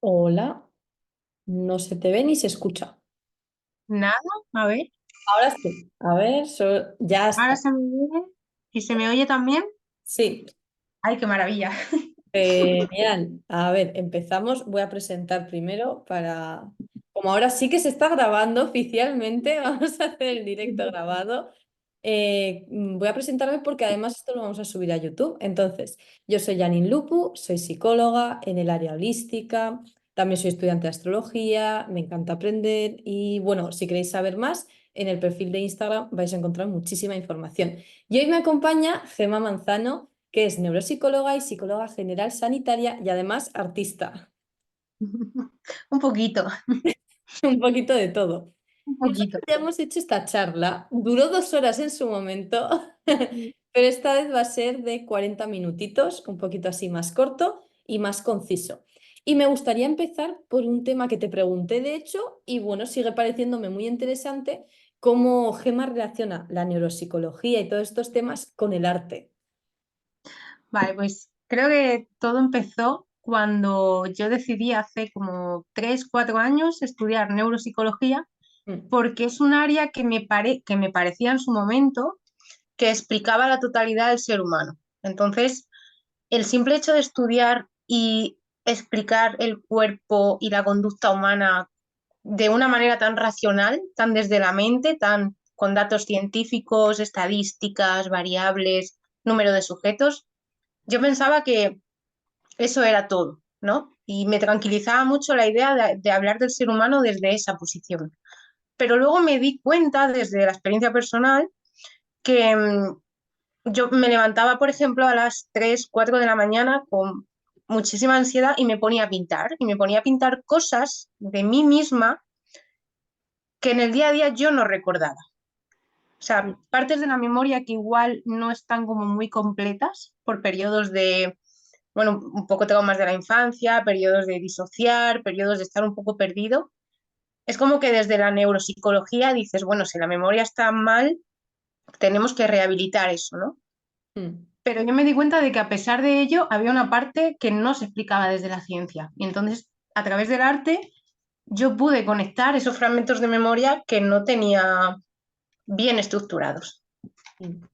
Hola, no se te ve ni se escucha. Nada, a ver, Ahora sí. A ver, ya ahora está. se me oye y se me oye también. Sí, Ay, qué maravilla. genial. A ver, empezamos. Voy a presentar primero para... Como ahora sí que se está grabando oficialmente, vamos a hacer el directo grabado. Voy a presentarme porque además esto lo vamos a subir a YouTube. Entonces, yo soy Janine Lupu, soy psicóloga en el área holística, también soy estudiante de astrología, me encanta aprender y bueno, si queréis saber más, en el perfil de Instagram vais a encontrar muchísima información. Y hoy me acompaña Gema Manzano, que es neuropsicóloga y psicóloga general sanitaria y además artista. Un poquito, Un poquito de todo. un Nosotros poquito. ya hemos hecho esta charla, duró 2 horas en su momento, pero esta vez va a ser de 40 minutitos, un poquito así más corto y más conciso. Y me gustaría empezar por un tema que te pregunté, de hecho, y bueno, sigue pareciéndome muy interesante, cómo Gemma relaciona la neuropsicología y todos estos temas con el arte. Vale, pues creo que todo empezó cuando yo decidí hace como 3, 4 años estudiar neuropsicología, Mm, porque es un área que me parecía en su momento que explicaba la totalidad del ser humano. Entonces, el simple hecho de estudiar y explicar el cuerpo y la conducta humana de una manera tan racional, tan desde la mente, tan con datos científicos, estadísticas, variables, número de sujetos, yo pensaba que eso era todo, ¿no? Y me tranquilizaba mucho la idea de hablar del ser humano desde esa posición. Pero luego me di cuenta, desde la experiencia personal, que yo me levantaba, por ejemplo, a las 3 4 de la mañana con muchísima ansiedad y me ponía a pintar, y me ponía a pintar cosas de mí misma que en el día a día yo no recordaba. O sea, mm, partes de la memoria que igual no están como muy completas por periodos de, bueno, un poco traumas de la infancia, periodos de disociar, periodos de estar un poco perdido. Es como que desde la neuropsicología dices, bueno, si la memoria está mal, tenemos que rehabilitar eso, ¿no? mm. Pero yo me di cuenta de que a pesar de ello había una parte que no se explicaba desde la ciencia. Y entonces, a través del arte, yo pude conectar esos fragmentos de memoria que no tenía bien estructurados. Mm.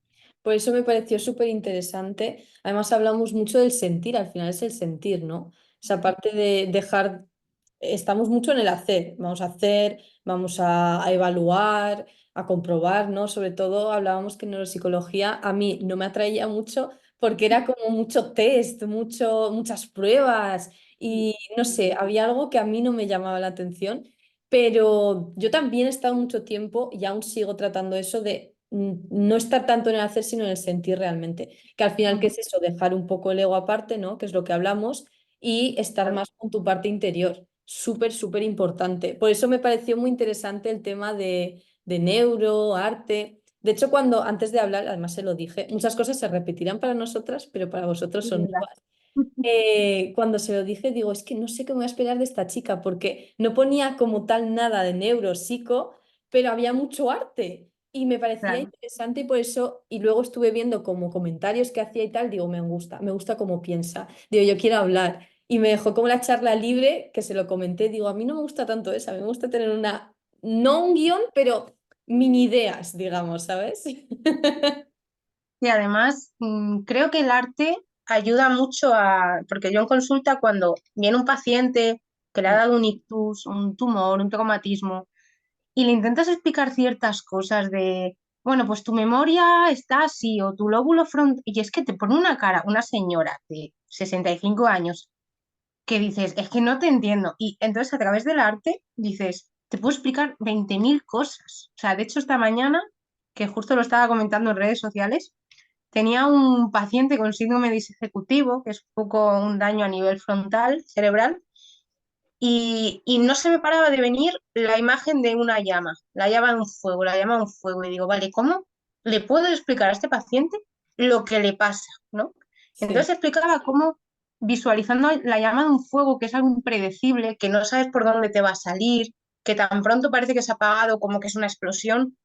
Por eso me pareció súper interesante. Además, hablamos mucho del sentir, al final es el sentir, ¿no? Esa parte de dejar, estamos mucho en el hacer, vamos a evaluar, a comprobar, ¿no? Sobre todo hablábamos que neuropsicología a mí no me atraía mucho porque era como mucho test, muchas pruebas y no sé, había algo que a mí no me llamaba la atención. Pero yo también he estado mucho tiempo y aún sigo tratando eso de no estar tanto en el hacer, sino en el sentir realmente. Que al final, ¿qué es eso? Dejar un poco el ego aparte, ¿no? Que es lo que hablamos, y estar más con tu parte interior. Súper, súper importante. Por eso me pareció muy interesante el tema de neuro, arte. De hecho, cuando antes de hablar, además se lo dije, muchas cosas se repetirán para nosotras, pero para vosotros son nuevas. Cuando se lo dije, digo, es que no sé qué me voy a esperar de esta chica, porque no ponía como tal nada de neuro, psico, pero había mucho arte y me parecía Claro. interesante y por eso, y luego estuve viendo como comentarios que hacía y tal, digo, me gusta cómo piensa, digo, yo quiero hablar. Y me dejó como la charla libre, que se lo comenté, digo, a mí no me gusta tanto eso, a mí me gusta tener una, no un guión, pero mini ideas, digamos, ¿sabes? Y además, creo que el arte ayuda mucho a, porque yo en consulta cuando viene un paciente que le ha dado un ictus, un tumor, un traumatismo, y le intentas explicar ciertas cosas de, bueno, pues tu memoria está así, o tu lóbulo frontal, y es que te pone una cara, una señora de 65 años, que dices, es que no te entiendo. Y entonces a través del arte dices, te puedo explicar 20.000 cosas. O sea, de hecho esta mañana, que justo lo estaba comentando en redes sociales, tenía un paciente con síndrome disejecutivo, que es un poco un daño a nivel frontal, cerebral, y no se me paraba de venir la imagen de una llama, la llama de un fuego, la llama de un fuego. Y digo, vale, ¿cómo le puedo explicar a este paciente lo que le pasa, ¿no? Sí. Entonces explicaba cómo visualizando la llama de un fuego, que es algo impredecible, que no sabes por dónde te va a salir, que tan pronto parece que se ha apagado como que es una explosión,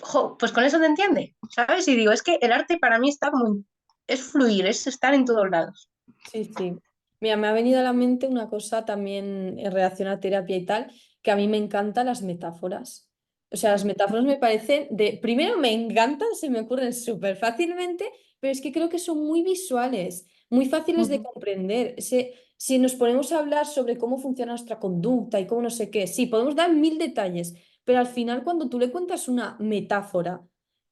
jo, pues con eso te entiende, ¿sabes? Y digo, es que el arte para mí está como, es fluir, es estar en todos lados. Sí, sí. Mira, me ha venido a la mente una cosa también en relación a terapia y tal, que a mí me encantan las metáforas. O sea, las metáforas me parecen de, primero me encantan, se me ocurren súper fácilmente, pero es que creo que son muy visuales, muy fáciles de Ujú, comprender. Si nos ponemos a hablar sobre cómo funciona nuestra conducta y cómo no sé qué, sí, podemos dar mil detalles, pero al final cuando tú le cuentas una metáfora,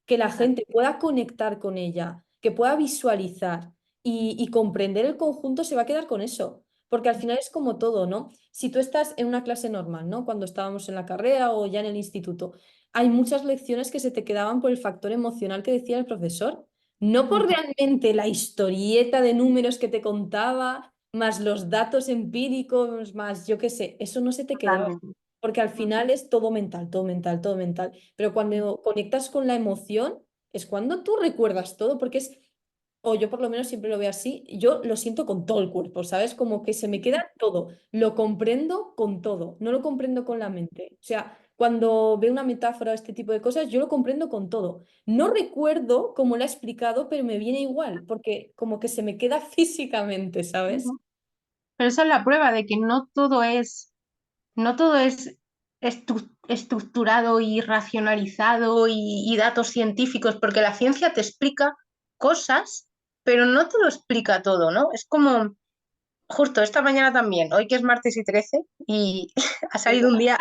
que la exacto. gente pueda conectar con ella, que pueda visualizar y comprender el conjunto, se va a quedar con eso. Porque al final es como todo, ¿no? Si tú estás en una clase normal, ¿no? Cuando estábamos en la carrera o ya en el instituto, hay muchas lecciones que se te quedaban por el factor emocional que decía el profesor. No por Ujú, realmente la historieta de números que te contaba, más los datos empíricos, más yo qué sé, eso no se te quedaba. totalmente. Porque al Ujú, final es todo mental, todo mental, todo mental. Pero cuando conectas con la emoción, es cuando tú recuerdas todo, porque es o yo por lo menos siempre lo veo así, yo lo siento con todo el cuerpo, ¿sabes? Como que se me queda todo, lo comprendo con todo, no lo comprendo con la mente. O sea, cuando veo una metáfora o este tipo de cosas, yo lo comprendo con todo. No recuerdo cómo lo ha explicado, pero me viene igual, porque como que se me queda físicamente, ¿sabes? ujú. Pero esa es la prueba de que no todo es estructurado y racionalizado y datos científicos, porque la ciencia te explica cosas, pero no te lo explica todo, ¿no? Es como justo esta mañana también, hoy que es martes y 13, y ha sido un día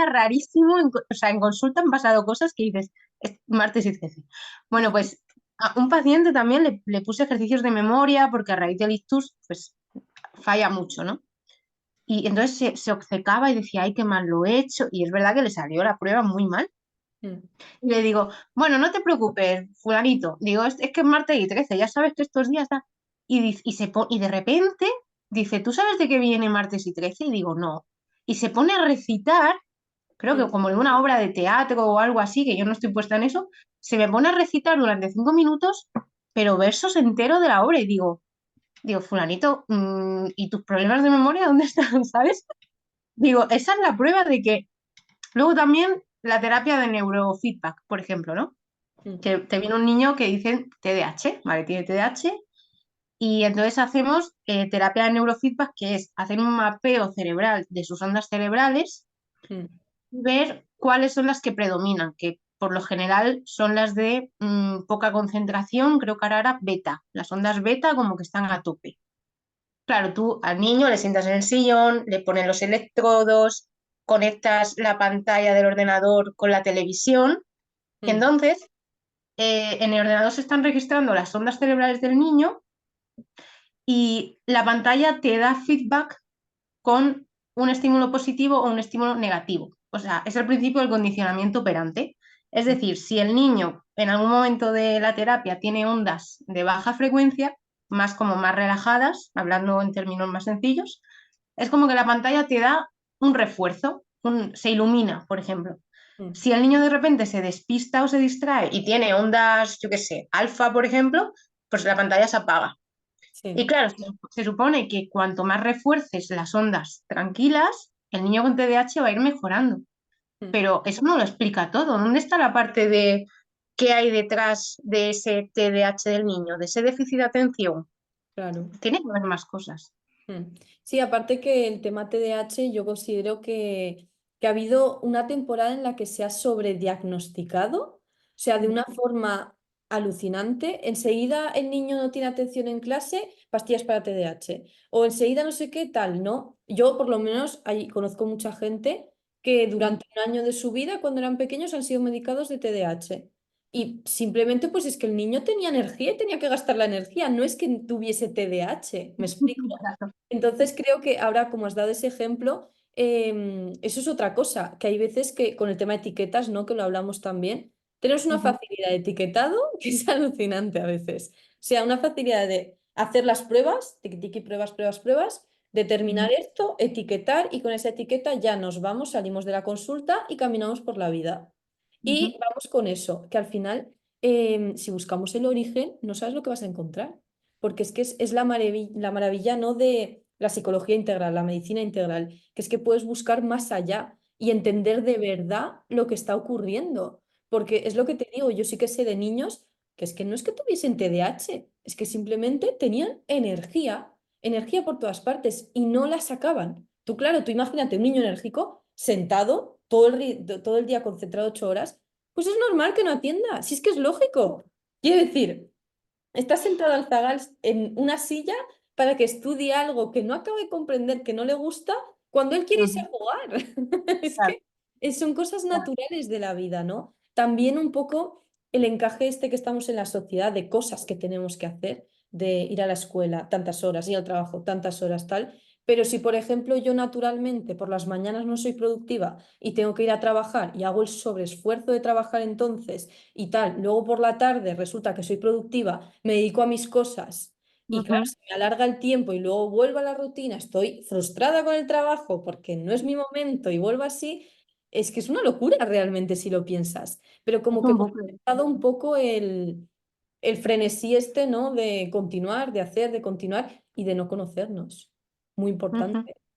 rarísimo, o sea, en consulta han pasado cosas que dices, es martes y 13. Bueno, pues a un paciente también le puse ejercicios de memoria, porque a raíz del ictus, pues falla mucho, ¿no? Y entonces se obcecaba y decía, ay, qué mal lo he hecho. Y es verdad que le salió la prueba muy mal. Mm, Y le digo, bueno, no te preocupes, fulanito. Digo, es que es martes y 13, ya sabes que estos días da. Y de repente dice, ¿tú sabes de qué viene martes y 13? Y digo, no. Y se pone a recitar, creo que mm, como en una obra de teatro o algo así, que yo no estoy puesta en eso, se me pone a recitar durante 5 minutos, pero versos enteros de la obra. Y digo, fulanito, ¿y tus problemas de memoria dónde están? ¿Sabes? Digo, esa es la prueba de que luego también la terapia de neurofeedback, por ejemplo, ¿no? mm, Que te viene un niño que dice TDAH, ¿vale? Tiene TDAH y entonces hacemos terapia de neurofeedback, que es hacer un mapeo cerebral de sus ondas cerebrales mm, y ver cuáles son las que predominan, que por lo general son las de poca concentración, creo que ahora era beta, las ondas beta como que están a tope. Claro, tú al niño le sientas en el sillón, le pones los electrodos, conectas la pantalla del ordenador con la televisión y mm, entonces en el ordenador se están registrando las ondas cerebrales del niño y la pantalla te da feedback con un estímulo positivo o un estímulo negativo. O sea, es el principio del condicionamiento operante. Es mm, decir, si el niño en algún momento de la terapia tiene ondas de baja frecuencia, más como más relajadas, hablando en términos más sencillos, es como que la pantalla te da un refuerzo, se ilumina, por ejemplo. mm. Si el niño de repente se despista o se distrae y tiene ondas, yo qué sé, alfa, por ejemplo, pues la pantalla se apaga. Y Sí. claro, se supone que cuanto más refuerces las ondas tranquilas, el niño con TDAH va a ir mejorando. Mm, Pero eso no lo explica todo. ¿Dónde está la parte de qué hay detrás de ese TDAH del niño, de ese déficit de atención? claro. Tiene que haber más cosas. Mm. Sí, aparte que el tema TDAH, yo considero que ha habido una temporada en la que se ha sobrediagnosticado, o sea, de una forma alucinante. Enseguida el niño no tiene atención en clase, pastillas para TDAH. O enseguida no sé qué tal, ¿no? Yo por lo menos ahí conozco mucha gente que durante un año de su vida, cuando eran pequeños, han sido medicados de TDAH. Y simplemente pues es que el niño tenía energía y tenía que gastar la energía, no es que tuviese TDAH, ¿me explico? Claro. Entonces creo que ahora, como has dado ese ejemplo, eso es otra cosa, que hay veces que con el tema de etiquetas, ¿no? Que lo hablamos también, tenemos una Ujú, facilidad de etiquetado que es alucinante a veces. O sea, una facilidad de hacer las pruebas, tiqui, tiqui, pruebas, pruebas, pruebas, determinar ujú, esto, etiquetar y con esa etiqueta ya nos vamos, salimos de la consulta y caminamos por la vida. ujú. Y vamos con eso, que al final, si buscamos el origen, no sabes lo que vas a encontrar porque es que es la maravilla, ¿no? De la psicología integral, la medicina integral, que es que puedes buscar más allá y entender de verdad lo que está ocurriendo. Porque es lo que te digo, yo sí que sé de niños que es que no es que tuviesen TDAH, es que simplemente tenían energía. energía por todas partes y no la sacaban. Tú, claro, tú imagínate un niño enérgico sentado todo el día concentrado 8 horas, pues es normal que no atienda, si es que es lógico. Quiero decir, está sentado al zagal en una silla para que estudie algo que no acaba de comprender, que no le gusta, cuando él quiere irse a Ujú. jugar. Es Claro, que son cosas claro. naturales de la vida, ¿no? También un poco el encaje este que estamos en la sociedad de cosas que tenemos que hacer, de ir a la escuela tantas horas, ir al trabajo tantas horas, tal. Pero si, por ejemplo, yo naturalmente por las mañanas no soy productiva y tengo que ir a trabajar y hago el sobreesfuerzo de trabajar entonces y tal. Luego por la tarde resulta que soy productiva, me dedico a mis cosas y claro, Ujú. se me alarga el tiempo y luego vuelvo a la rutina, estoy frustrada con el trabajo porque no es mi momento y vuelvo así. Es que es una locura realmente si lo piensas, pero Es como que un hemos bucle. dado un poco el frenesí este, ¿no? De continuar, de hacer, de continuar y de no conocernos. Ujú.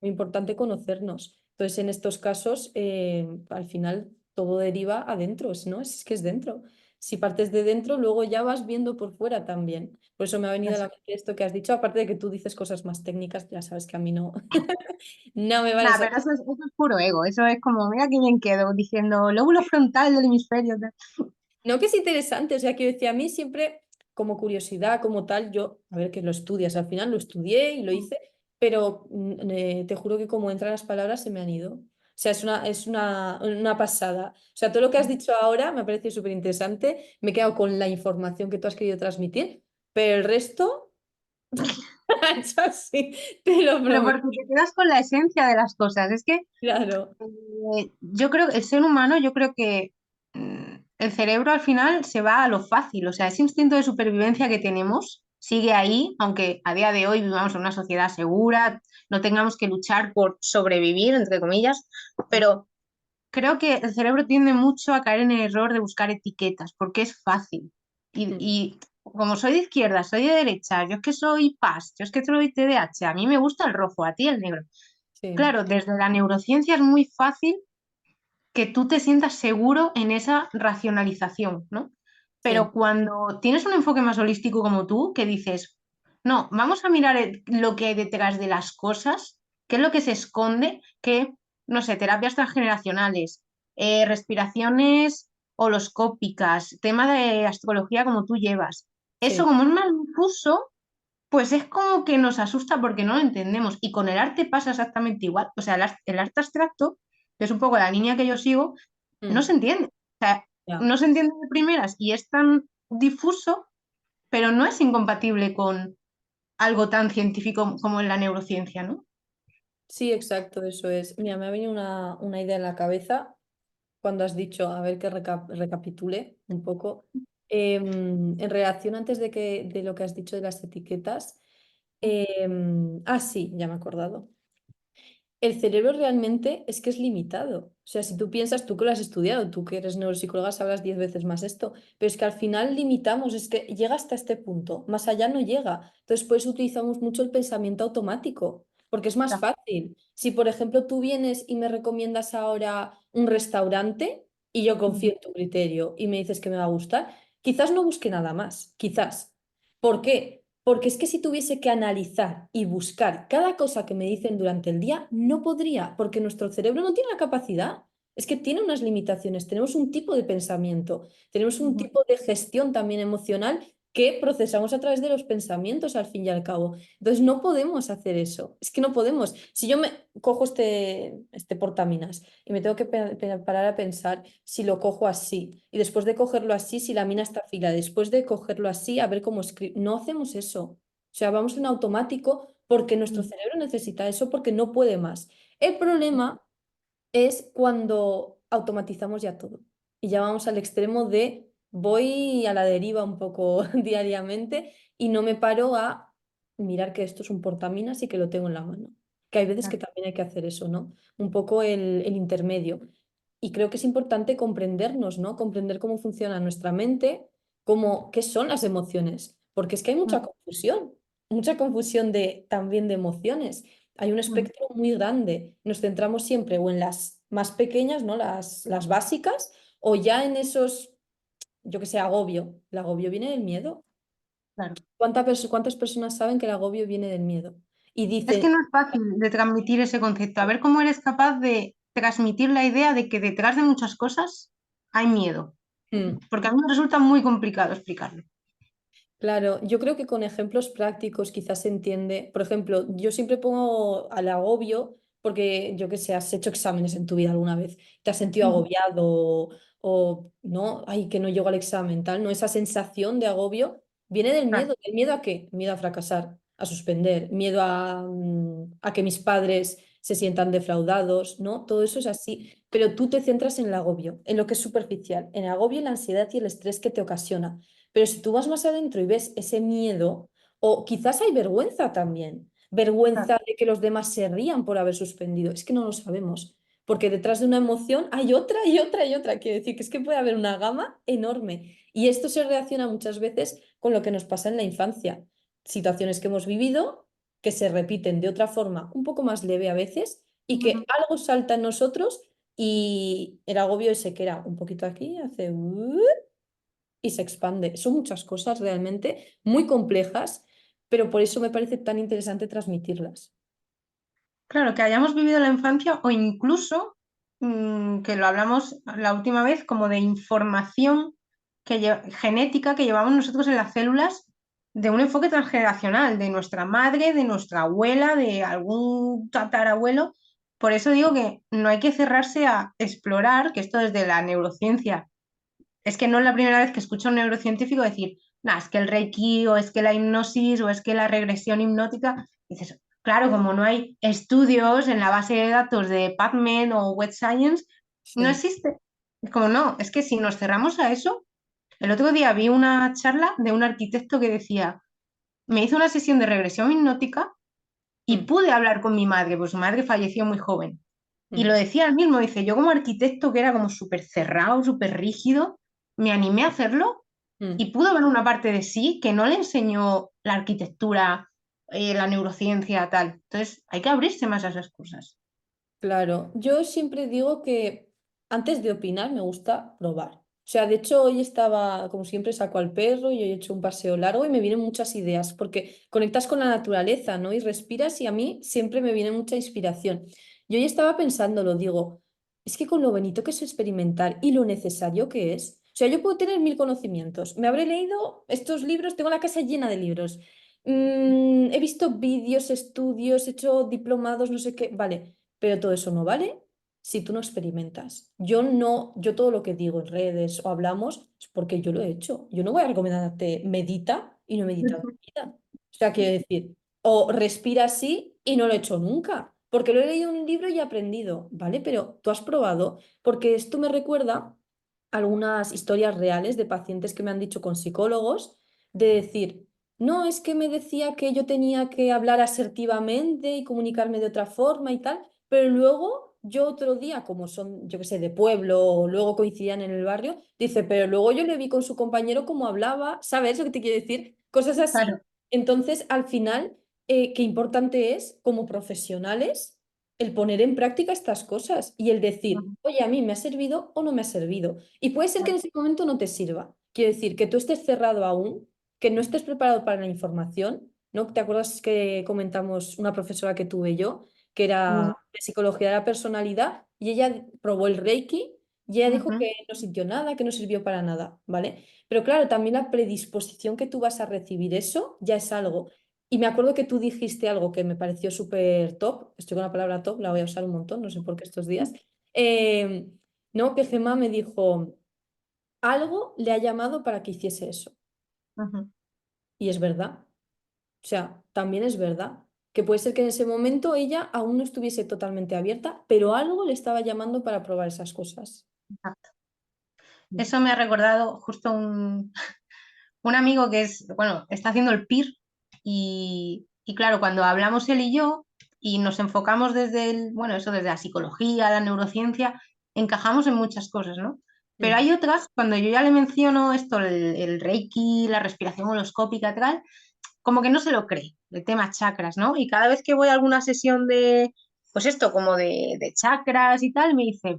Muy importante conocernos. Entonces, en estos casos, al final todo deriva adentro, ¿no? Es que es dentro. Si partes de dentro, luego ya vas viendo por fuera también. Por eso me ha venido a la Eso. mente esto que has dicho, aparte de que tú dices cosas más técnicas, ya sabes que a mí no, no me vale. Nada, pero eso es puro ego. Eso es como, mira qué bien quedo, diciendo lóbulo frontal del hemisferio. Tal. No, que es interesante, o sea, quiero decir, a mí siempre, como curiosidad, como tal, yo, a ver que lo estudias, al final lo estudié y lo hice, pero te juro que como entran las palabras se me han ido. O sea, es una pasada. O sea, todo lo que has dicho ahora me ha parecido súper interesante, me he quedado con la información que tú has querido transmitir, pero el resto, es así, te lo Pero prometo, porque te quedas con la esencia de las cosas. Es que claro. yo creo que el ser humano, yo creo que el cerebro al final se va a lo fácil, o sea, ese instinto de supervivencia que tenemos sigue ahí, aunque a día de hoy vivamos en una sociedad segura, no tengamos que luchar por sobrevivir, entre comillas, pero creo que el cerebro tiende mucho a caer en el error de buscar etiquetas, porque es fácil. Mm, Y como soy de izquierda, soy de derecha, yo es que soy PAS, yo es que soy TDAH, a mí me gusta el rojo, a ti el negro. sí. Claro, desde la neurociencia es muy fácil que tú te sientas seguro en esa racionalización, ¿no? Sí. Pero cuando tienes un enfoque más holístico como tú, que dices, no, vamos a mirar lo que hay detrás de las cosas, qué es lo que se esconde, que, no sé, terapias transgeneracionales, respiraciones holoscópicas, tema de astrología como tú llevas. Eso Sí. como es más difuso, pues es como que nos asusta porque no lo entendemos. Y con el arte pasa exactamente igual. O sea, el arte abstracto, que es un poco la línea que yo sigo, no Mm, se entiende. O sea, ya. no se entiende de primeras y es tan difuso, pero no es incompatible con algo tan científico como en la neurociencia, ¿no? Sí, exacto, eso es. Mira, me ha venido una idea en la cabeza cuando has dicho, a ver que recapitule un poco. En relación antes de lo que has dicho de las etiquetas, sí, ya me he acordado. El cerebro realmente es que es limitado. O sea, si tú piensas, tú que lo has estudiado, tú que eres neuropsicóloga, sabrás 10 veces más esto, pero es que al final limitamos, es que llega hasta este punto, más allá no llega. Entonces, por eso utilizamos mucho el pensamiento automático, porque es más Ya. fácil. Si, por ejemplo, tú vienes y me recomiendas ahora un restaurante y yo confío en tu criterio y me dices que me va a gustar, quizás no busque nada más, quizás. ¿Por qué? Porque es que si tuviese que analizar y buscar cada cosa que me dicen durante el día, no podría, porque nuestro cerebro no tiene la capacidad. Es que tiene unas limitaciones, tenemos un tipo de pensamiento, tenemos un Ujú. tipo de gestión también emocional que procesamos a través de los pensamientos al fin y al cabo. Entonces no podemos hacer eso, es que no podemos. Si yo me cojo este portaminas y me tengo que parar a pensar si lo cojo así y después de cogerlo así, si la mina está afilada, después de cogerlo así, a ver cómo escribe. No hacemos eso. O sea, vamos en automático porque nuestro Ujú. cerebro necesita eso porque no puede más. El problema es cuando automatizamos ya todo y ya vamos al extremo de voy a la deriva un poco diariamente y no me paro a mirar que esto es un portaminas y que lo tengo en la mano. Que hay veces que Claro. también hay que hacer eso, ¿no? Un poco el intermedio. Y creo que es importante comprendernos, ¿no? Comprender cómo funciona nuestra mente, qué son las emociones, porque es que hay mucha confusión también de emociones. Hay un Ujú. espectro muy grande. Nos centramos siempre o en las más pequeñas, ¿no? Las básicas, o ya en esos, yo que sé, agobio. El agobio viene del miedo. Claro. ¿Cuántas personas saben que el agobio viene del miedo? y Es dicen, que no es fácil de transmitir ese concepto. A ver cómo eres capaz de transmitir la idea de que detrás de muchas cosas hay miedo. "Mm, Porque a mí me resulta muy complicado explicarlo. claro, yo creo que con ejemplos prácticos quizás se entiende. Por ejemplo, yo siempre pongo al agobio porque yo que sé, has hecho exámenes en tu vida alguna vez, te has sentido Ujú. agobiado o no, ay, que no llego al examen, tal, ¿no? Esa sensación de agobio viene del Claro. miedo. ¿El miedo a qué? Miedo a fracasar, a suspender, miedo a que mis padres se sientan defraudados, ¿no? Todo eso es así. Pero tú te centras en el agobio, en lo que es superficial, en el agobio, la ansiedad y el estrés que te ocasiona. Pero si tú vas más adentro y ves ese miedo, o quizás hay vergüenza también, Claro. vergüenza de que los demás se rían por haber suspendido, es que no lo sabemos, porque detrás de una emoción hay otra y otra y otra. Quiere decir que es que puede haber una gama enorme. Y esto se relaciona muchas veces con lo que nos pasa en la infancia. Situaciones que hemos vivido, que se repiten de otra forma, un poco más leve a veces, y que Ujú. algo salta en nosotros y el agobio ese que era un poquito aquí, hace y se expande. Son muchas cosas realmente muy complejas, pero por eso me parece tan interesante transmitirlas. Claro, que hayamos vivido la infancia o incluso, que lo hablamos la última vez, como de información genética que llevamos nosotros en las células de un enfoque transgeneracional, de nuestra madre, de nuestra abuela, de algún tatarabuelo. Por eso digo que no hay que cerrarse a explorar, que esto desde la neurociencia, es que no es la primera vez que escucho a un neurocientífico decir, nah, es que el Reiki o es que la hipnosis o es que la regresión hipnótica, dices, claro, como no hay estudios en la base de datos de PubMed o Web Science, no Sí. existe. Es como no, es que si nos cerramos a eso, el otro día vi una charla de un arquitecto que decía, me hizo una sesión de regresión hipnótica y Mm, pude hablar con mi madre, pues su madre falleció muy joven. Y lo mm, decía él mismo, dice, yo como arquitecto que era como súper cerrado, súper rígido, me animé a hacerlo mm. y pudo ver una parte de sí que no le enseñó la arquitectura, la neurociencia, tal. Entonces hay que abrirse más a esas cosas. Claro, yo siempre digo que antes de opinar me gusta probar. O sea, de hecho hoy estaba, como siempre, saco al perro y hoy he hecho un paseo largo y me vienen muchas ideas porque conectas con la naturaleza, ¿no? Y respiras y a mí siempre me viene mucha inspiración. Y hoy estaba pensándolo, digo, es que con lo bonito que es experimentar y lo necesario que es, o sea, yo puedo tener mil conocimientos, me habré leído estos libros, tengo la casa llena de libros. He visto vídeos, estudios, he hecho diplomados, no sé qué, vale. Pero todo eso no vale si tú no experimentas. Yo no, yo todo lo que digo en redes o hablamos es porque yo lo he hecho. Yo no voy a recomendarte medita y no he meditado en mi vida. O sea, quiero decir, o respira así y no lo he hecho nunca, porque lo he leído en un libro y he aprendido, ¿vale? Pero tú has probado, porque esto me recuerda algunas historias reales de pacientes que me han dicho con psicólogos, de decir, no, es que me decía que yo tenía que hablar asertivamente y comunicarme de otra forma y tal, pero luego yo otro día, como son, yo qué sé, de pueblo o luego coincidían en el barrio, dice, pero luego yo le vi con su compañero cómo hablaba, ¿sabes lo que te quiero decir? Cosas así. Claro. Entonces, al final, qué importante es como profesionales el poner en práctica estas cosas y el decir, Ujú. oye, a mí me ha servido o no me ha servido. Y puede ser que en Claro. ese momento no te sirva. Quiero decir, que tú estés cerrado aún, que no estés preparado para la información, ¿no? ¿Te acuerdas que comentamos una profesora que tuve yo, que era Ujú. de psicología de la personalidad, y ella probó el Reiki y ella dijo Ujú. que no sintió nada, que no sirvió para nada, ¿vale? Pero claro, también la predisposición que tú vas a recibir eso ya es algo. Y me acuerdo que tú dijiste algo que me pareció súper top, estoy con la palabra top, la voy a usar un montón, no sé por qué estos días, eh, ¿no? Que Gemma me dijo, algo le ha llamado para que hiciese eso. Ujú. Y es verdad. O sea, también es verdad que puede ser que en ese momento ella aún no estuviese totalmente abierta, pero algo le estaba llamando para probar esas cosas. Exacto. Eso me ha recordado justo un amigo que es, bueno, está haciendo el PIR y claro, cuando hablamos él y yo y nos enfocamos desde el, bueno, eso desde la psicología, la neurociencia, encajamos en muchas cosas, ¿no? Pero Mm, hay otras, cuando yo ya le menciono esto, el Reiki, la respiración holoscópica, tal, como que no se lo cree, el tema chakras, ¿no? Y cada vez que voy a alguna sesión de, pues esto, como de chakras y tal, me dice,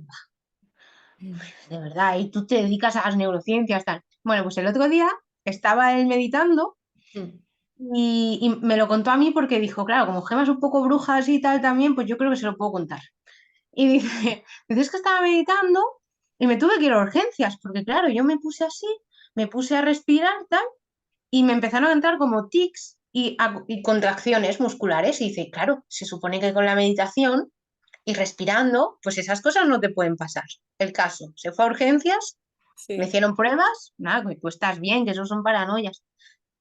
de verdad, y tú te dedicas a las neurociencias, tal. Bueno, pues el otro día estaba él meditando mm, Y me lo contó a mí porque dijo, claro, como Gema es un poco bruja así y tal también, pues yo creo que se lo puedo contar. Y dice, es que estaba meditando y me tuve que ir a urgencias, porque claro, yo me puse así, me puse a respirar tal, y me empezaron a entrar como tics y contracciones musculares. Y dice, claro, se supone que con la meditación y respirando, pues esas cosas no te pueden pasar. El caso, se fue a urgencias, me Sí, hicieron pruebas, nada, que tú estás bien, que eso son paranoias.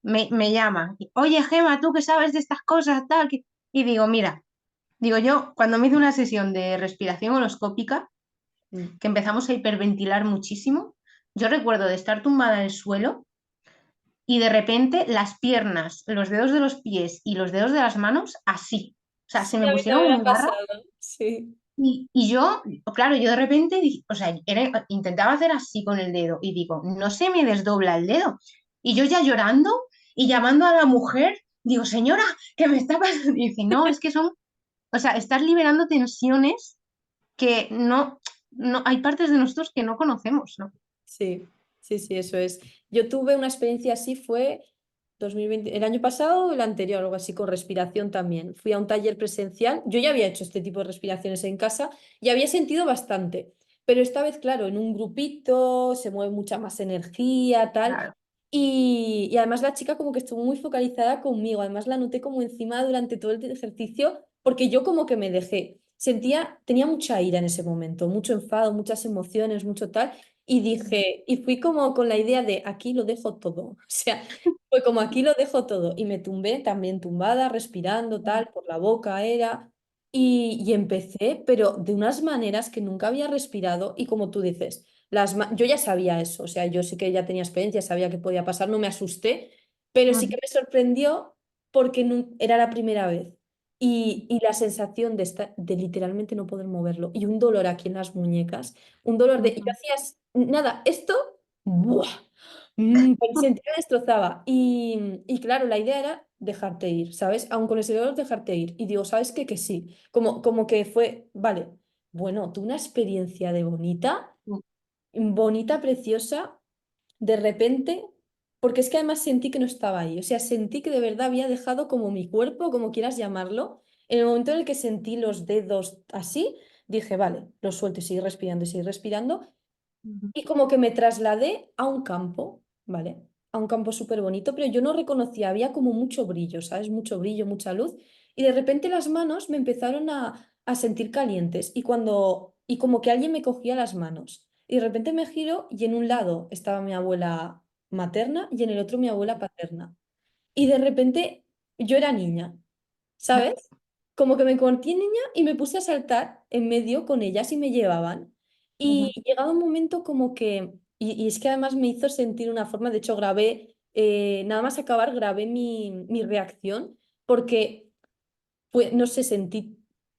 Me llama, oye Gema, tú que sabes de estas cosas, tal, y digo, mira, digo yo, cuando me hice una sesión de respiración holoscópica, mm, que empezamos a hiperventilar muchísimo, yo recuerdo de estar tumbada en el suelo y de repente las piernas, los dedos de los pies y los dedos de las manos así. O sea, se sí, me a mí pusieron también me en ha barra pasado. Sí, y yo, claro, yo de repente, o sea, intentaba hacer así con el dedo y digo, no se me desdobla el dedo. Y yo ya llorando y llamando a la mujer, digo, señora, ¿qué me está pasando? Y dice, no, es que son, o sea, estás liberando tensiones que no, hay partes de nosotros que no conocemos, ¿no? sí, sí, sí, eso es. Yo tuve una experiencia así, fue 2020, el año pasado o el anterior, algo así, con respiración también. Fui a un taller presencial. Yo ya había hecho este tipo de respiraciones en casa y había sentido bastante. Pero esta vez, claro, en un grupito, se mueve mucha más energía, tal. Claro. Y además la chica como que estuvo muy focalizada conmigo. Además la noté como encima durante todo el ejercicio porque yo como que me dejé. Sentía, tenía mucha ira en ese momento, mucho enfado, muchas emociones, mucho tal. Y dije, y fui como con la idea de aquí lo dejo todo. O sea, fue como aquí lo dejo todo. Y me tumbé también tumbada, respirando tal, por la boca era. Y empecé, pero de unas maneras que nunca había respirado. Y como tú dices, yo ya sabía eso. O sea, yo sí que ya tenía experiencia, sabía que podía pasar, no me asusté, pero sí que Ujú, me sorprendió porque era la primera vez. Y la sensación de literalmente no poder moverlo. Y un dolor aquí en las muñecas. Un dolor de... Yo ujú, hacía nada, esto... ¡buah! Sentía que destrozaba. Y claro, la idea era dejarte ir, ¿sabes? Aun con ese dolor, dejarte ir. Y digo, ¿sabes qué? Que sí. Como que fue, vale, bueno, tuve una experiencia de bonita, bonita, preciosa, de repente, porque es que además sentí que no estaba ahí. O sea, sentí que de verdad había dejado como mi cuerpo, como quieras llamarlo. En el momento en el que sentí los dedos así, dije, vale, lo suelto y seguir respirando. ujú, Y como que me trasladé a un campo, ¿vale? A un campo súper bonito, pero yo no reconocía, había como mucho brillo, ¿sabes? Mucho brillo, mucha luz. Y de repente las manos me empezaron a sentir calientes y como que alguien me cogía las manos. Y de repente me giro y en un lado estaba mi abuela materna y en el otro mi abuela paterna. Y de repente yo era niña, ¿sabes? Como que me convertí en niña y me puse a saltar en medio con ellas y me llevaban. Y ujú, llegaba un momento como que, y es que además me hizo sentir una forma, de hecho grabé, nada más acabar, grabé mi reacción, porque no sé,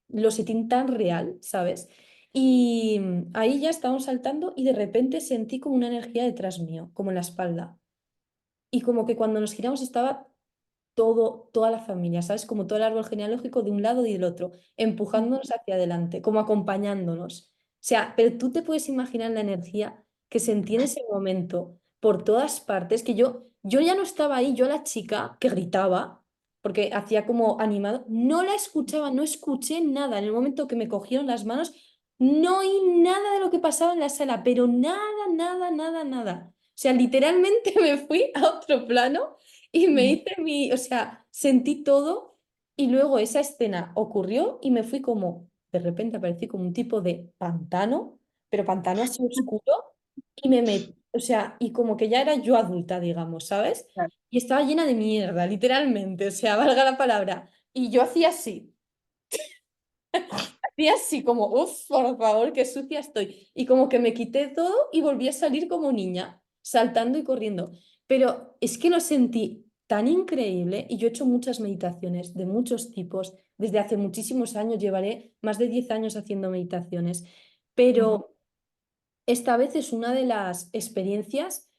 lo sentí tan real, ¿sabes? Y ahí ya estábamos saltando y de repente sentí como una energía detrás mío, como en la espalda. Y como que cuando nos giramos estaba toda la familia, ¿sabes? Como todo el árbol genealógico de un lado y del otro, empujándonos hacia adelante, como acompañándonos. O sea, pero tú te puedes imaginar la energía que sentí en ese momento por todas partes, que yo ya no estaba ahí, yo la chica que gritaba, porque hacía como animado, no la escuchaba, no escuché nada. En el momento que me cogieron las manos, no oí nada de lo que pasaba en la sala, pero nada, nada, nada, nada. O sea, literalmente me fui a otro plano y me ujú. hice o sea, sentí todo y luego esa escena ocurrió y me fui como, de repente aparecí como un tipo de pantano, pero pantano así oscuro y me metí, o sea, y como que ya era yo adulta, digamos, ¿sabes? Claro. Y estaba llena de mierda, literalmente, o sea, valga la palabra. Y yo hacía así como, uff, por favor, qué sucia estoy. Y como que me quité todo y volví a salir como niña, saltando y corriendo. Pero es que lo sentí tan increíble y yo he hecho muchas meditaciones de muchos tipos. Desde hace muchísimos años, llevaré más de 10 años haciendo meditaciones. Ujú. Pero esta vez es una de las experiencias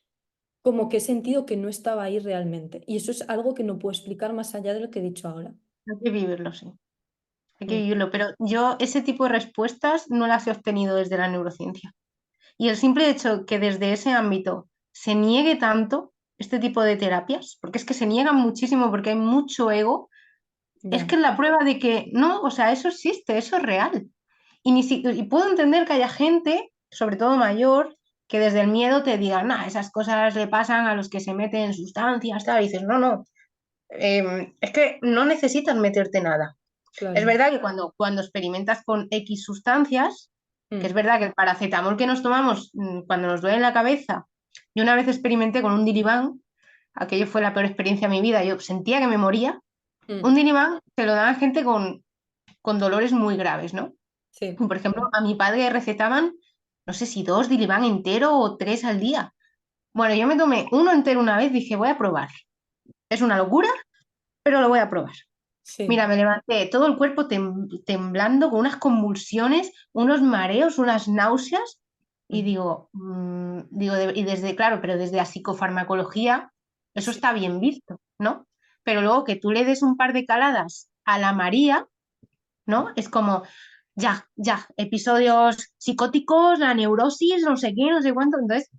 como que he sentido que no estaba ahí realmente. Y eso es algo que no puedo explicar más allá de lo que he dicho ahora. Hay que vivirlo, sí. Hay que Mm. vivirlo. Pero yo ese tipo de respuestas no las he obtenido desde la neurociencia. Y el simple hecho que desde ese ámbito se niegue tanto, este tipo de terapias, porque es que se niegan muchísimo porque hay mucho ego. Es Ya, que es la prueba de que no, o sea, eso existe, eso es real. Y puedo entender que haya gente, sobre todo mayor, que desde el miedo te diga, nah, esas cosas le pasan a los que se meten en sustancias, tal. Y dices, no, no, es que no necesitas meterte nada. Es claro. verdad que cuando experimentas con X sustancias, que es Mm, verdad que el paracetamol que nos tomamos cuando nos duele la cabeza, yo una vez experimenté con un Diliban, aquello fue la peor experiencia de mi vida, yo sentía que me moría. mm, Un Diliban te lo daban gente con dolores muy graves, ¿no? sí, Por ejemplo, a mi padre le recetaban, no sé si dos Diliban entero o tres al día. Bueno, yo me tomé uno entero una vez, dije, voy a probar. Es una locura, pero lo voy a probar. Mira, sí, me levanté, todo el cuerpo temblando, con unas convulsiones, unos mareos, unas náuseas, y mm, y desde, claro, pero desde la psicofarmacología, eso sí, está bien visto, ¿no? Pero luego que tú le des un par de caladas a la María, ¿no? Es como, ya, ya, episodios psicóticos, la neurosis, no sé qué, no sé cuánto. Entonces,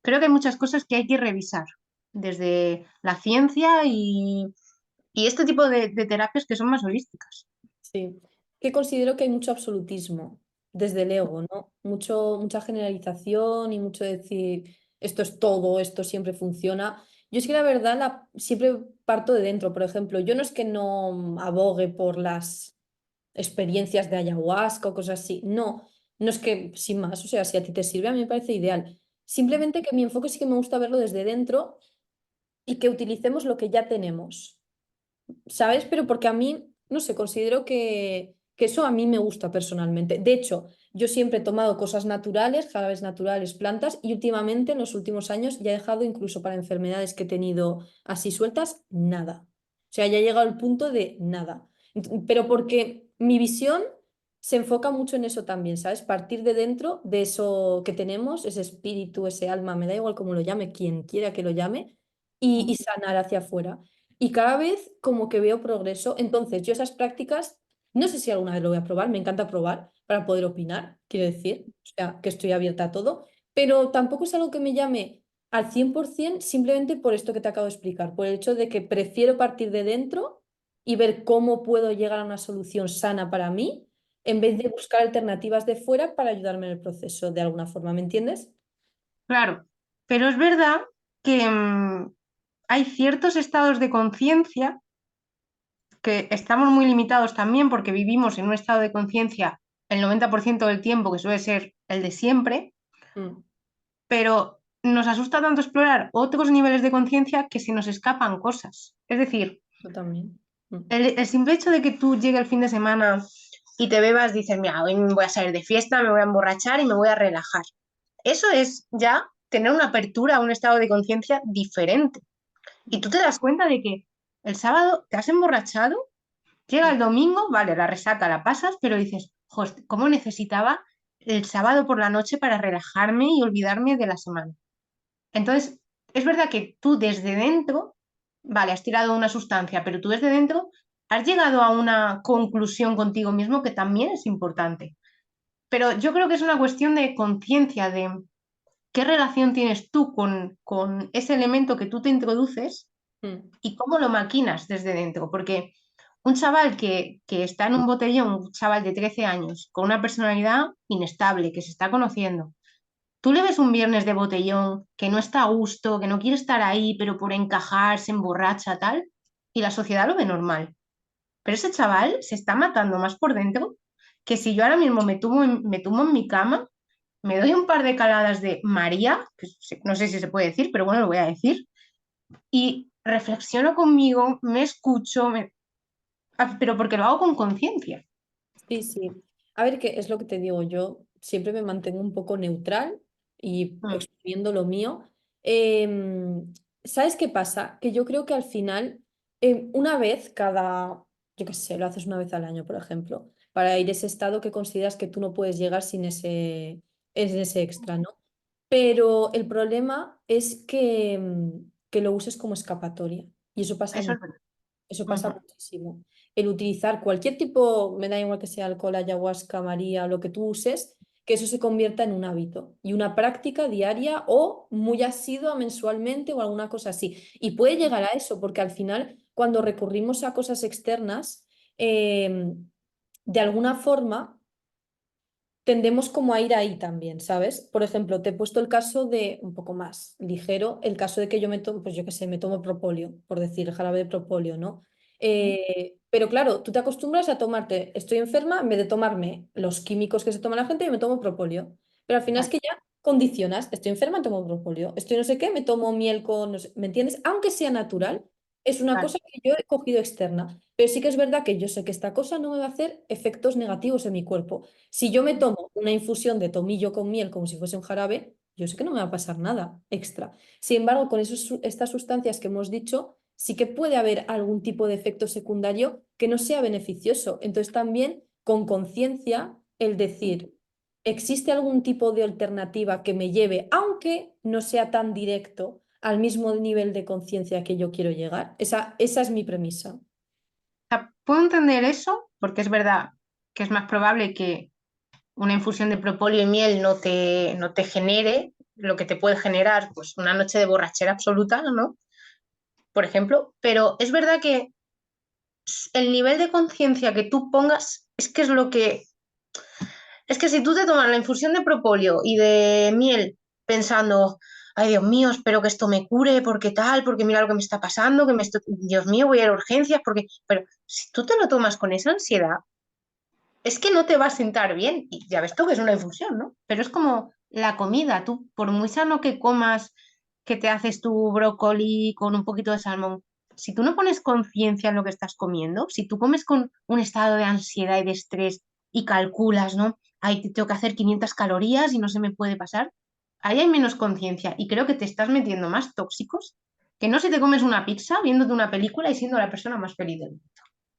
creo que hay muchas cosas que hay que revisar desde la ciencia y este tipo de terapias que son más holísticas. sí. Que considero que hay mucho absolutismo desde el ego, ¿no? Mucha generalización y mucho decir esto es todo, esto siempre funciona. Yo es que la verdad siempre parto de dentro. Por ejemplo, yo no es que no abogue por las experiencias de ayahuasca o cosas así. No, no es que sin más. O sea, si a ti te sirve, a mí me parece ideal. Simplemente que mi enfoque sí que me gusta verlo desde dentro y que utilicemos lo que ya tenemos. ¿Sabes? Pero porque a mí, no sé, considero que eso a mí me gusta personalmente. De hecho, yo siempre he tomado cosas naturales, jarabes naturales, plantas, y últimamente, en los últimos años, ya he dejado incluso para enfermedades que he tenido así sueltas, nada. O sea, ya he llegado al punto de nada. Pero porque mi visión se enfoca mucho en eso también, ¿sabes? Partir de dentro de eso que tenemos, ese espíritu, ese alma, me da igual cómo lo llame, quien quiera que lo llame, y sanar hacia afuera. Y cada vez como que veo progreso. Entonces, yo esas prácticas, no sé si alguna vez lo voy a probar, me encanta probar para poder opinar, quiero decir, o sea, que estoy abierta a todo, pero tampoco es algo que me llame al 100% simplemente por esto que te acabo de explicar, por el hecho de que prefiero partir de dentro y ver cómo puedo llegar a una solución sana para mí, en vez de buscar alternativas de fuera para ayudarme en el proceso de alguna forma, ¿me entiendes? Claro, pero es verdad que hay ciertos estados de conciencia que estamos muy limitados también porque vivimos en un estado de conciencia el 90% del tiempo, que suele ser el de siempre, Mm, pero nos asusta tanto explorar otros niveles de conciencia que se nos escapan cosas. Es decir, yo también. Mm, el simple hecho de que tú llegue el fin de semana y te bebas, dices, mira, hoy me voy a salir de fiesta, me voy a emborrachar y me voy a relajar. Eso es ya tener una apertura a un estado de conciencia diferente. Y tú te das cuenta de que el sábado te has emborrachado, llega mm, el domingo, vale, la resaca la pasas, pero dices, joder, ¿cómo necesitaba el sábado por la noche para relajarme y olvidarme de la semana? Entonces, es verdad que tú desde dentro, vale, has tirado una sustancia, pero tú desde dentro has llegado a una conclusión contigo mismo que también es importante. Pero yo creo que es una cuestión de conciencia, de qué relación tienes tú con ese elemento que tú te introduces mm, y cómo lo maquinas desde dentro. Porque un chaval que está en un botellón, un chaval de 13 años, con una personalidad inestable, que se está conociendo, tú le ves un viernes de botellón que no está a gusto, que no quiere estar ahí, pero por encajar se emborracha, tal, y la sociedad lo ve normal. Pero ese chaval se está matando más por dentro que si yo ahora mismo me tumbo en mi cama, me doy un par de caladas de María, no sé si se puede decir, pero bueno, lo voy a decir, y reflexiono conmigo, me escucho, pero porque lo hago con conciencia. sí, sí. A ver, qué es lo que te digo, yo siempre me mantengo un poco neutral y Mm, exponiendo lo mío. ¿Sabes qué pasa? Que yo creo que al final, una vez cada, yo qué sé, lo haces una vez al año, por ejemplo, para ir a ese estado que consideras que tú no puedes llegar sin ese extra, ¿no? Pero el problema es que lo uses como escapatoria y eso pasa Eso es mucho. verdad. Eso pasa Ujú. muchísimo. El utilizar cualquier tipo, me da igual que sea alcohol, ayahuasca, María, lo que tú uses, que eso se convierta en un hábito y una práctica diaria o muy asidua mensualmente o alguna cosa así. Y puede llegar a eso, porque al final, cuando recurrimos a cosas externas, de alguna forma tendemos como a ir ahí también, ¿sabes? Por ejemplo, te he puesto el caso de, un poco más ligero, el caso de que yo me tomo, pues yo qué sé, me tomo propóleo, por decir, jarabe de propóleo, ¿no? Pero claro, tú te acostumbras a tomarte, estoy enferma, en vez de tomarme los químicos que se toma la gente, yo me tomo propóleo. Pero al final es Vale, que ya condicionas, estoy enferma, tomo propóleo, estoy no sé qué, me tomo miel con, no sé, ¿me entiendes? Aunque sea natural, es una vale. cosa que yo he cogido externa. Pero sí que es verdad que yo sé que esta cosa no me va a hacer efectos negativos en mi cuerpo. Si yo me tomo una infusión de tomillo con miel como si fuese un jarabe, yo sé que no me va a pasar nada extra. Sin embargo, con estas sustancias que hemos dicho, sí que puede haber algún tipo de efecto secundario que no sea beneficioso. Entonces, también con conciencia, el decir, ¿existe algún tipo de alternativa que me lleve, aunque no sea tan directo, al mismo nivel de conciencia que yo quiero llegar? Esa es mi premisa. Sea, puedo entender eso porque es verdad que es más probable que una infusión de propóleo y miel no te genere lo que te puede generar pues una noche de borrachera absoluta, ¿no? Por ejemplo, pero es verdad que el nivel de conciencia que tú pongas es que es lo que... Es que si tú te tomas la infusión de propóleo y de miel pensando, ay Dios mío, espero que esto me cure, porque tal, porque mira lo que me está pasando, Dios mío, voy a ir a urgencias, porque... Pero si tú te lo tomas con esa ansiedad, es que no te va a sentar bien. Y ya ves tú que es una infusión, ¿no? Pero es como la comida, tú, por muy sano que comas, que te haces tu brócoli con un poquito de salmón, si tú no pones conciencia en lo que estás comiendo, si tú comes con un estado de ansiedad y de estrés y calculas, ¿no? Ay, tengo que hacer 500 calorías y no se me puede pasar, ahí hay menos conciencia y creo que te estás metiendo más tóxicos que no si te comes una pizza viéndote una película y siendo la persona más feliz del mundo.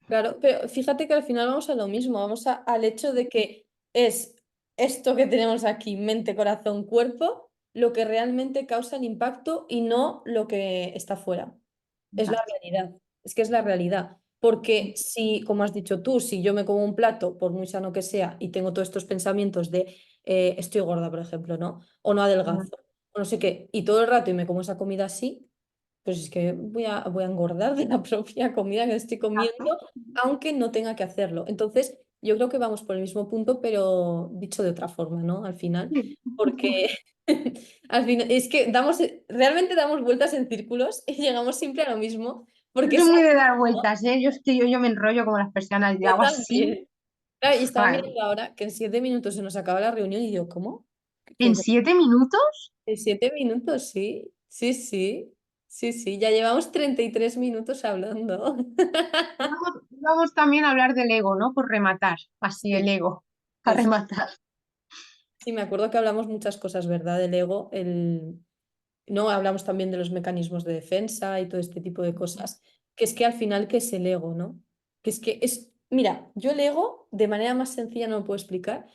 Claro, pero fíjate que al final vamos a lo mismo, al hecho de que es esto que tenemos aquí, mente, corazón, cuerpo, lo que realmente causa el impacto y no lo que está fuera. Es la Exacto. realidad, es que es la realidad. Porque si, como has dicho tú, si yo me como un plato, por muy sano que sea, y tengo todos estos pensamientos de estoy gorda, por ejemplo, ¿no? O no Mm. adelgazo, o no sé qué, y todo el rato y me como esa comida así, pues es que voy a engordar de la propia comida que estoy Exacto. comiendo, aunque no tenga que hacerlo. Entonces, yo creo que vamos por el mismo punto, pero dicho de otra forma, ¿no? Al final, Sí. porque al final es que realmente damos vueltas en círculos y llegamos siempre a lo mismo, Yo porque soy es muy de algo, dar ¿no? vueltas, ¿eh? Yo es que yo me enrollo como las persianas y Yo hago así. también. Claro, y estaba Vale. mirando ahora que en 7 minutos se nos acaba la reunión y digo, ¿cómo? ¿En 7 minutos? En 7 minutos, sí, sí, sí, sí, sí, ya llevamos 33 minutos hablando. Vamos también a hablar del ego, ¿no? Por rematar, así el Sí, ego, a sí, sí. rematar. Sí, me acuerdo que hablamos muchas cosas, ¿verdad? Del ego, no hablamos también de los mecanismos de defensa y todo este tipo de cosas, que es que al final, ¿qué es el ego, no? Mira, yo el ego, de manera más sencilla no lo puedo explicar,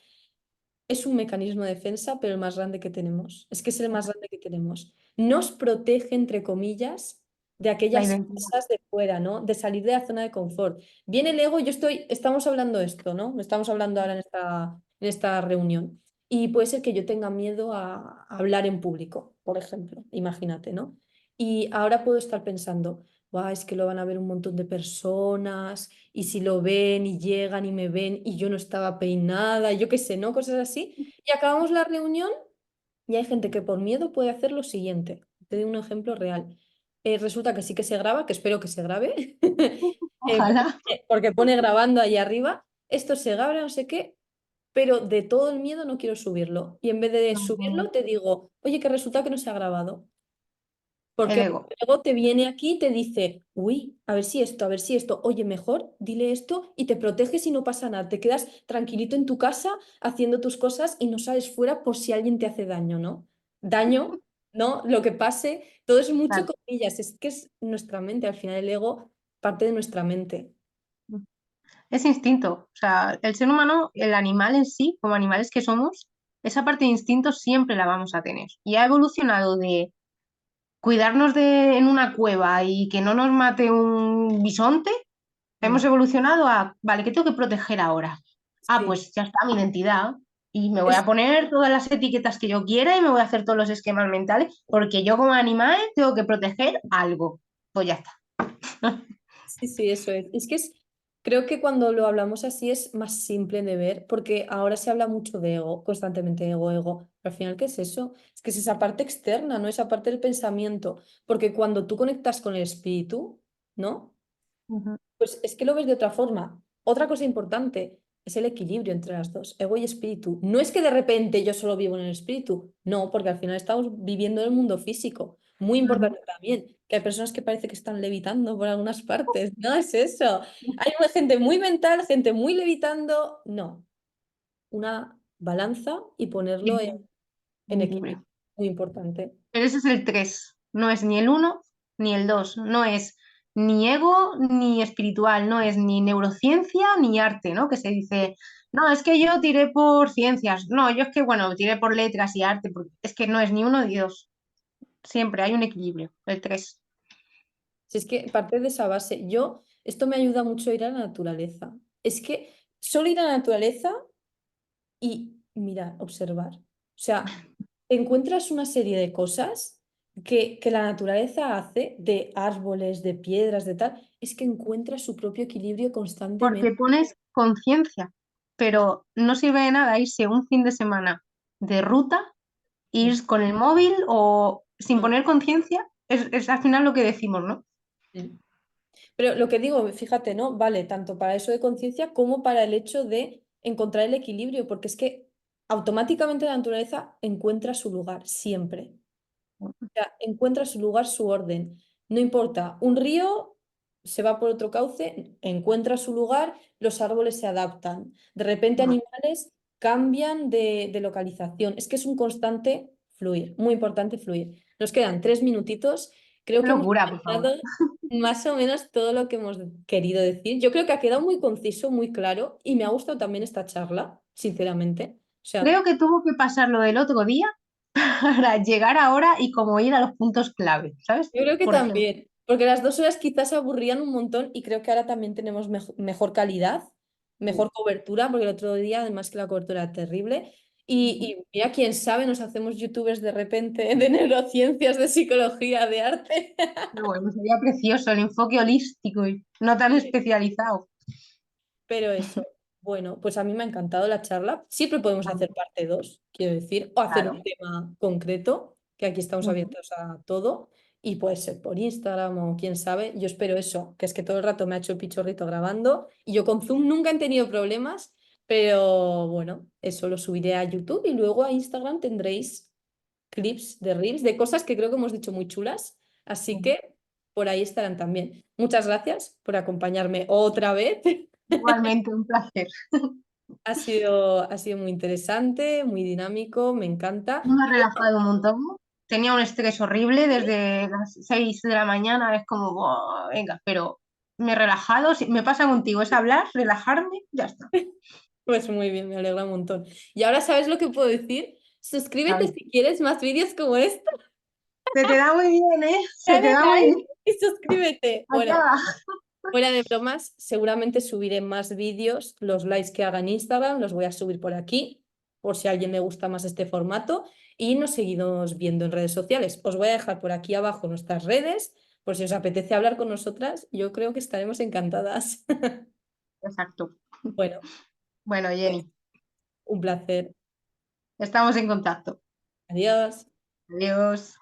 es un mecanismo de defensa, pero el más grande que tenemos. Es que es el más grande que tenemos. Nos protege, entre comillas, de La aquellas identidad. cosas de fuera, ¿no? De salir de la zona de confort. Viene el ego, estamos hablando esto, ¿no? Estamos hablando ahora en esta reunión. Y puede ser que yo tenga miedo a hablar en público, por ejemplo, imagínate, ¿no? Y ahora puedo estar pensando, "Buah, es que lo van a ver un montón de personas y si lo ven y llegan y me ven y yo no estaba peinada, y yo qué sé, ¿no? Cosas así. Y acabamos la reunión y hay gente que por miedo puede hacer lo siguiente. Te doy un ejemplo real. Resulta que sí que se graba, que espero que se grabe, Ojalá. porque pone grabando ahí arriba. Esto se graba, no sé qué, pero de todo el miedo no quiero subirlo. Y en vez de No, subirlo, te digo, oye, que resulta que no se ha grabado. el Porque ego. luego te viene aquí y te dice, uy, a ver si esto, oye, mejor dile esto y te proteges y no pasa nada. Te quedas tranquilito en tu casa haciendo tus cosas y no sales fuera por si alguien te hace daño, ¿no? Daño, ¿no? Lo que pase, todo es mucho Claro. comillas, es que es nuestra mente, al final el ego parte de nuestra mente. Es instinto. O sea, el ser humano, el animal en sí, como animales que somos, esa parte de instinto siempre la vamos a tener. Y ha evolucionado de cuidarnos en una cueva y que no nos mate un bisonte. Mm, Hemos evolucionado a, vale, ¿qué tengo que proteger ahora? Ah, sí, pues ya está, mi identidad. y me voy a Es- poner todas las etiquetas que yo quiera y me voy a hacer todos los esquemas mentales porque yo como animal tengo que proteger algo. Pues ya está. sí, sí, eso es. Creo que cuando lo hablamos así es más simple de ver, porque ahora se habla mucho de ego, constantemente ego, ego. Pero al final, ¿qué es eso? Es que es esa parte externa, ¿no? Esa parte del pensamiento. Porque cuando tú conectas con el espíritu, ¿no? Ujú. Pues es que lo ves de otra forma. Otra cosa importante es el equilibrio entre las dos, ego y espíritu. No es que de repente yo solo vivo en el espíritu, no, porque al final estamos viviendo en el mundo físico. Muy Ujú. importante también, que hay personas que parece que están levitando por algunas partes. No es eso. Hay una gente muy mental, gente muy levitando. No, una balanza y ponerlo en equilibrio. Equilibrio. Muy importante. Pero ese es el 3 no es ni el uno ni el dos, no es ni ego ni espiritual, no es ni neurociencia ni arte, ¿no? Que se dice, no, es que yo tiré por ciencias, no, yo es que, bueno, tiré por letras y arte, porque es que no es ni uno ni dos, siempre hay un equilibrio, el tres. Si es que parte de esa base, esto me ayuda mucho a ir a la naturaleza. Es que solo ir a la naturaleza y mirar, observar. O sea, encuentras una serie de cosas que la naturaleza hace, de árboles, de piedras, de tal, es que encuentra su propio equilibrio Porque constantemente. pones conciencia, pero no sirve de nada irse un fin de semana de ruta, Mm, ir con el móvil o sin mm, poner conciencia, es al final lo que decimos, ¿no? mm. Pero lo que digo, fíjate, ¿no? Vale, tanto para eso de conciencia como para el hecho de encontrar el equilibrio, porque es que automáticamente la naturaleza encuentra su lugar, siempre. Sea, encuentra su lugar, su orden. No importa, un río se va por otro cauce, encuentra su lugar, los árboles se adaptan. De repente animales cambian de localización. Es que es un constante fluir, muy importante fluir. Nos quedan 3 minutitos. Creo Qué que hemos locura, por favor. comentado más o menos todo lo que hemos querido decir. Yo creo que ha quedado muy conciso, muy claro y me ha gustado también esta charla, sinceramente. O sea, Creo que tuvo que pasar lo del otro día para llegar ahora y como ir a los puntos clave, ¿sabes? yo creo que Por ejemplo, también, porque las 2 horas quizás aburrían un montón y creo que ahora también tenemos mejor calidad, sí. mejor cobertura, porque el otro día además que la cobertura era terrible. Ujú. Y mira, quién sabe, nos hacemos youtubers de repente de neurociencias, de psicología, de arte. Pero bueno, sería precioso el enfoque holístico y no tan especializado. Pero eso, bueno, pues a mí me ha encantado la charla. Siempre podemos hacer parte 2 quiero decir, o hacer un Claro. tema concreto, que aquí estamos Ujú. abiertos a todo. Y puede ser por Instagram o quién sabe. Yo espero eso, que es que todo el rato me ha hecho el pichorrito grabando. Y yo con Zoom nunca he tenido problemas, pero bueno, eso lo subiré a YouTube y luego a Instagram tendréis clips de Reels, de cosas que creo que hemos dicho muy chulas. Así Ujú. que por ahí estarán también. Muchas gracias por acompañarme otra vez. Igualmente, un placer. Ha sido muy interesante, muy dinámico, me encanta. Me ha Y bueno, relajado un montón. Tenía un estrés horrible desde las 6 de la mañana. Es como, "Buah, venga, pero me he relajado. Me pasa contigo, es hablar, relajarme, ya está. pues muy bien, me alegra un montón. Y ahora sabes lo que puedo decir. Suscríbete ¿Sabes? si quieres más vídeos como este. Se te da muy bien, ¿eh? Se te Dale da muy bien. like y suscríbete. Bueno, Acaba. fuera de bromas, seguramente subiré más vídeos. Los likes que haga en Instagram los voy a subir por aquí, por si a alguien le gusta más este formato. Y nos seguimos viendo en redes sociales. Os voy a dejar por aquí abajo nuestras redes, por si os apetece hablar con nosotras. Yo creo que estaremos encantadas. Exacto. Bueno, Bueno, pues Jenny, un placer. estamos en contacto. Adiós. Adiós.